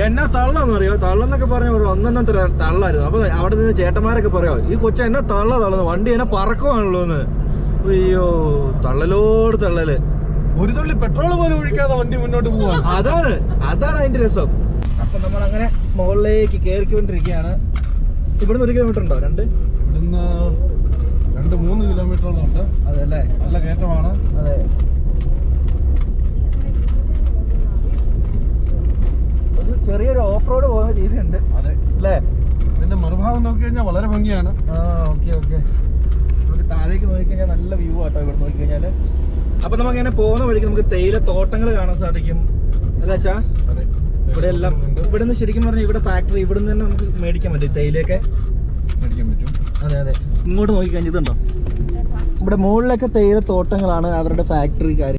എന്നാ തള്ളന്ന് പറയോ? തള്ളന്നൊക്കെ പറഞ്ഞ ഒന്നൊന്നും തള്ളായിരുന്നു. അപ്പൊ അവിടെ നിന്ന് ചേട്ടന്മാരൊക്കെ പറയോ, ഈ കൊച്ച എന്നെ തള്ളുന്നു, വണ്ടി എന്നെ പറക്കുവാണല്ലോ എന്ന്. അയ്യോ, തള്ളലോട് തള്ളല്. ഒരു തുള്ളി പെട്രോൾ പോലും ഒഴിക്കാതെ വണ്ടി മുന്നോട്ട് പോവാ. അതാണ് അതിന്റെ രസം. അപ്പൊ നമ്മൾ അങ്ങനെ മുകളിലേക്ക് കയറിക്കൊണ്ടിരിക്കുകയാണ്. ഇവിടുന്ന് 1 കിലോമീറ്റർ ഉണ്ടോ? ഇവിടുന്ന് 2-3 കിലോമീറ്ററോളം ഉണ്ട്. അതല്ലേ, നല്ല കയറ്റമാണ്. അതെ. ഒരു ചെറിയൊരു ഓഫ് റോഡ് പോകുന്ന രീതിയുണ്ട്. അതെ അല്ലേ? ഇതിന്റെ മറുഭാഗം നോക്കി കഴിഞ്ഞാൽ വളരെ ഭംഗിയാണ്. ഓക്കെ. നമുക്ക് താഴേക്ക് നോക്കിക്കഴിഞ്ഞാൽ നല്ല വ്യൂ ആട്ടോ ഇവിടെ നോക്കിക്കഴിഞ്ഞാല്. അപ്പൊ നമുക്ക് ഇങ്ങനെ പോകുന്ന വഴിക്ക് നമുക്ക് തേയില തോട്ടങ്ങൾ കാണാൻ സാധിക്കും, അല്ലേ അച്ഛാ? ഇവിടെ എല്ലാം ഇവിടെ നിന്ന് ശരിക്കും പറഞ്ഞാൽ ഇവിടെ ഫാക്ടറി ഇവിടെ നിന്ന് തന്നെ നമുക്ക് മേടിക്കാൻ പറ്റും, തേയിലയൊക്കെ മേടിക്കാൻ പറ്റും. അതെ. ഇങ്ങോട്ട് നോക്കിക്കഴിഞ്ഞിട്ടുണ്ടോ, ഇവിടെ മുകളിലൊക്കെ തേയില തോട്ടങ്ങളാണ്, അവരുടെ ഫാക്ടറി കാര്യം.